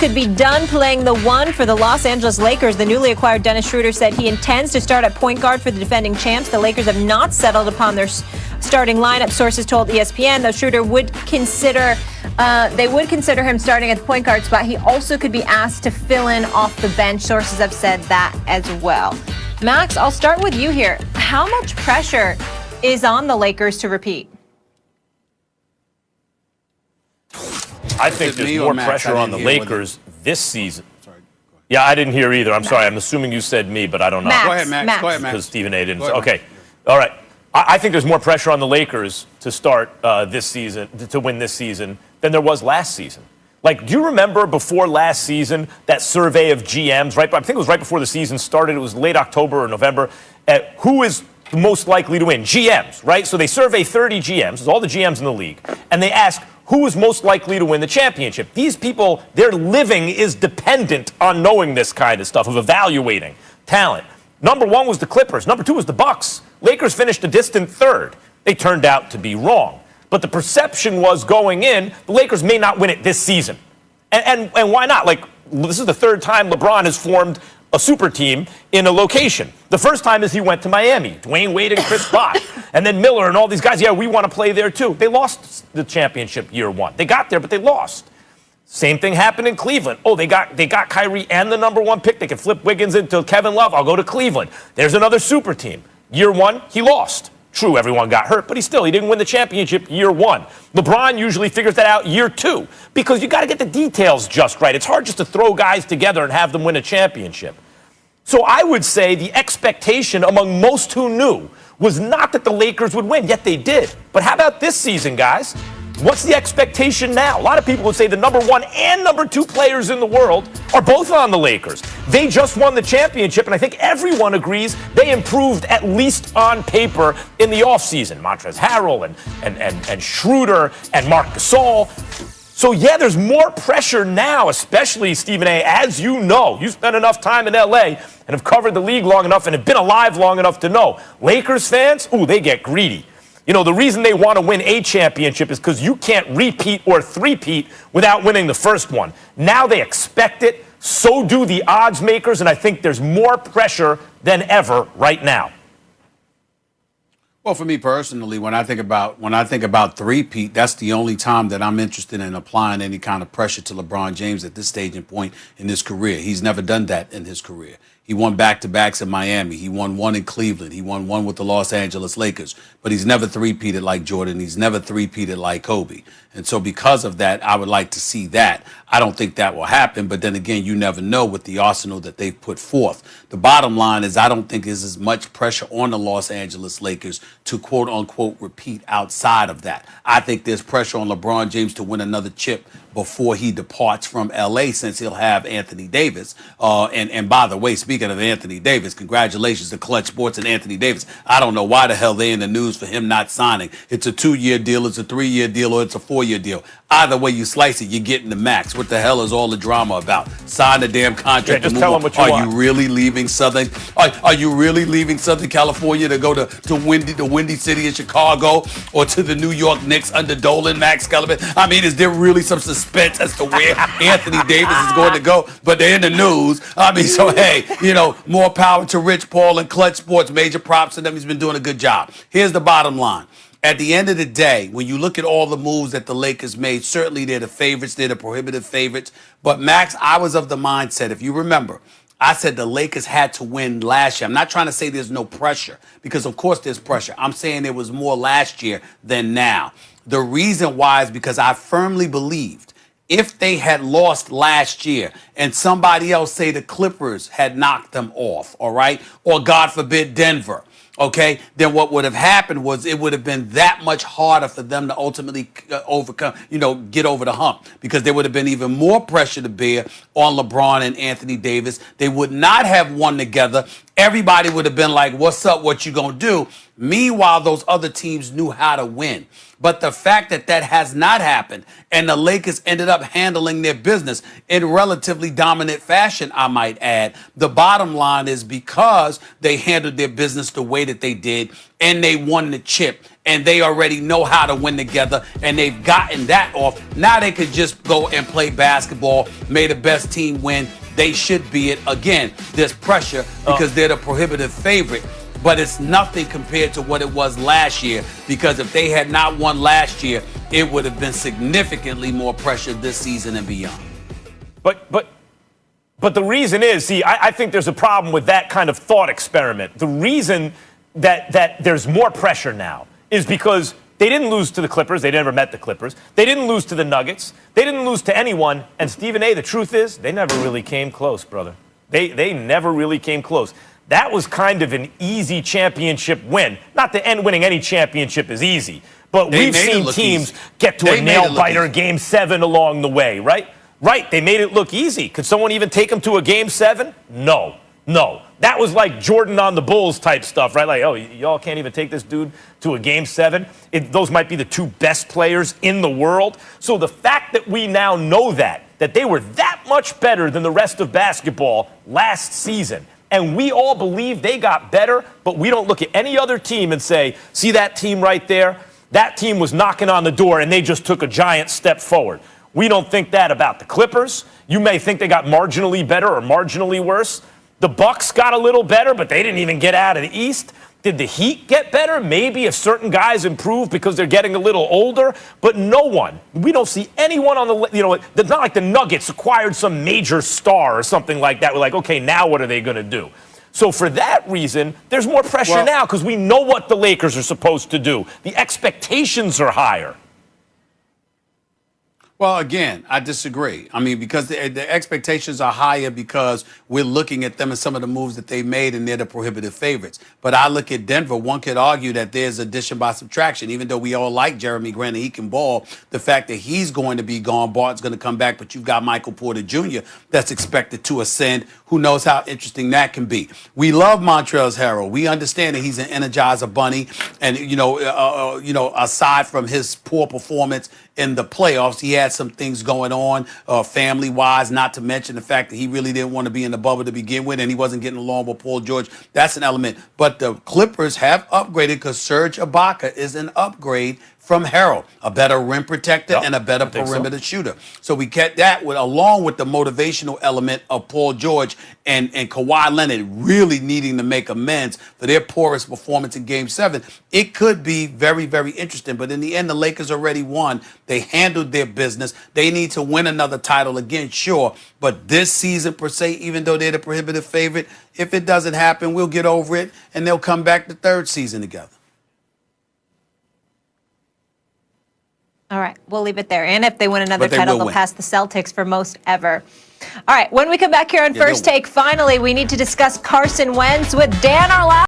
could be done playing the one for the Los Angeles Lakers. The newly acquired Dennis Schroeder said he intends to start at point guard for the defending champs. The Lakers have not settled upon their starting lineup, sources told ESPN, though Schroeder would consider him starting at the point guard spot. He also could be asked to fill in off the bench. Sources have said that as well. Max, I'll start with you here. How much pressure is on the Lakers to repeat? I think there's more pressure on the Lakers this season. Yeah, I didn't hear either. I'm sorry. I'm assuming you said me, but I don't know. Max, Go ahead, Max. Go ahead, Max. Because Stephen A. didn't. Okay. All right. I think there's more pressure on the Lakers to start this season, to win this season, than there was last season. Like, do you remember before last season that survey of GMs, right? I think it was right before the season started. It was late October or November. Who is most likely to win? GMs, right? So they survey 30 GMs, all the GMs in the league, and they ask who is most likely to win the championship. These people, their living is dependent on knowing this kind of stuff, of evaluating talent. Number one was the Clippers. Number two was the Bucks. Lakers finished a distant third. They turned out to be wrong. But the perception was going in, the Lakers may not win it this season. And why not? Like, this is the third time LeBron has formed a super team in a location. The first time is he went to Miami. Dwayne Wade and Chris Bosh. And then Miller and all these guys, yeah, we want to play there too. They lost the championship year one. They got there, but they lost. Same thing happened in Cleveland. Oh, they got Kyrie and the number one pick. They can flip Wiggins into Kevin Love. I'll go to Cleveland. There's another super team. Year one, he lost. True, everyone got hurt, but he didn't win the championship year one. LeBron usually figures that out year two because you got to get the details just right. It's hard just to throw guys together and have them win a championship. So I would say the expectation among most who knew was not that the Lakers would win, yet they did. But how about this season, guys? What's the expectation now? A lot of people would say the number one and number two players in the world are both on the Lakers. They just won the championship, and I think everyone agrees they improved at least on paper in the offseason. Montrezl Harrell and Schroeder and Marc Gasol. So, yeah, there's more pressure now, especially, Stephen A., as you know. You spent enough time in L.A. and have covered the league long enough and have been alive long enough to know. Lakers fans, they get greedy. You know, the reason they want to win a championship is because you can't repeat or three-peat without winning the first one. Now they expect it. So do the odds makers, and I think there's more pressure than ever right now. Well, for me personally, when I think about three-peat, that's the only time that I'm interested in applying any kind of pressure to LeBron James at this stage and point in his career. He's never done that in his career. He won back-to-backs in Miami. He won one in Cleveland. He won one with the Los Angeles Lakers. But he's never three-peated like Jordan. He's never three-peated like Kobe. And so because of that, I would like to see that. I don't think that will happen. But then again, you never know with the arsenal that they've put forth. The bottom line is I don't think there's as much pressure on the Los Angeles Lakers to quote-unquote repeat outside of that. I think there's pressure on LeBron James to win another chip before he departs from L.A. since he'll have Anthony Davis. And by the way, speaking of Anthony Davis, congratulations to Clutch Sports and Anthony Davis. I don't know why the hell they're in the news for him not signing. It's a 2-year deal, it's a 3-year deal, or it's a 4-year deal. Either way you slice it, you're getting the max. What the hell is all the drama about? Sign the damn contract. Yeah, just tell them what you want. Are you really leaving Southern? Are you really leaving Southern California to go to the Windy City of Chicago or to the New York Knicks under Dolan, Max Kellerman? I mean, is there really some suspense as to where Anthony Davis is going to go? But they're in the news. I mean, so hey, more power to Rich Paul and Clutch Sports. Major props to them. He's been doing a good job. Here's the bottom line. At the end of the day, when you look at all the moves that the Lakers made, certainly they're the favorites, they're the prohibitive favorites. But Max, I was of the mindset, if you remember, I said the Lakers had to win last year. I'm not trying to say there's no pressure, because of course there's pressure. I'm saying there was more last year than now. The reason why is because I firmly believed if they had lost last year and somebody else, say the Clippers, had knocked them off, all right, or God forbid Denver, okay, then what would have happened was it would have been that much harder for them to ultimately overcome, get over the hump, because there would have been even more pressure to bear on LeBron and Anthony Davis. They would not have won together. Everybody would have been like, what's up, what you gonna do? Meanwhile, those other teams knew how to win. But the fact that that has not happened and the Lakers ended up handling their business in relatively dominant fashion, I might add, the bottom line is because they handled their business the way that they did and they won the chip and they already know how to win together, and they've gotten that off. Now they could just go and play basketball, may the best team win. They should be it. Again, there's pressure because they're the prohibitive favorite, but it's nothing compared to what it was last year, because if they had not won last year, it would have been significantly more pressure this season and beyond. But the reason is, see, I think there's a problem with that kind of thought experiment. The reason that there's more pressure now is because they didn't lose to the Clippers. They never met the Clippers. They didn't lose to the Nuggets. They didn't lose to anyone. And Stephen A., the truth is, they never really came close, brother. They never really came close. That was kind of an easy championship win. Not that winning any championship is easy, but we've seen teams get to a nail-biter Game 7 along the way, right? Right, they made it look easy. Could someone even take them to a Game 7? No. That was like Jordan on the Bulls type stuff, right? Like, oh, y'all can't even take this dude to a Game 7? Those might be the two best players in the world. So the fact that we now know that they were that much better than the rest of basketball last season, and we all believe they got better, but we don't look at any other team and say, see that team right there? That team was knocking on the door, and they just took a giant step forward. We don't think that about the Clippers. You may think they got marginally better or marginally worse. The Bucks got a little better, but they didn't even get out of the East. Did the Heat get better? Maybe if certain guys improve because they're getting a little older, but no one. We don't see anyone on the, it's not like the Nuggets acquired some major star or something like that. We're like, okay, now what are they going to do? So for that reason, there's more pressure now because we know what the Lakers are supposed to do. The expectations are higher. Well, again, I disagree. I mean, because the expectations are higher because we're looking at them and some of the moves that they made, and they're the prohibitive favorites. But I look at Denver, one could argue that there's addition by subtraction. Even though we all like Jeremy Grant and he can ball, the fact that he's going to be gone, Bart's going to come back, but you've got Michael Porter Jr. that's expected to ascend. Who knows how interesting that can be. We love Montrezl Harrell. We understand that he's an Energizer Bunny. And, aside from his poor performance in the playoffs, he had some things going on family-wise, not to mention the fact that he really didn't want to be in the bubble to begin with, and he wasn't getting along with Paul George. That's an element. But the Clippers have upgraded because Serge Ibaka is an upgrade from Harrell, a better rim protector and a better perimeter shooter. So we kept that along with the motivational element of Paul George and Kawhi Leonard really needing to make amends for their poorest performance in Game 7. It could be very, very interesting. But in the end, the Lakers already won. They handled their business. They need to win another title again, sure. But this season, per se, even though they're the prohibitive favorite, if it doesn't happen, we'll get over it, and they'll come back the third season together. All right, we'll leave it there. And if they win another title, they'll pass the Celtics for most ever. All right, when we come back here on First Take, finally, we need to discuss Carson Wentz with Dan Arlau.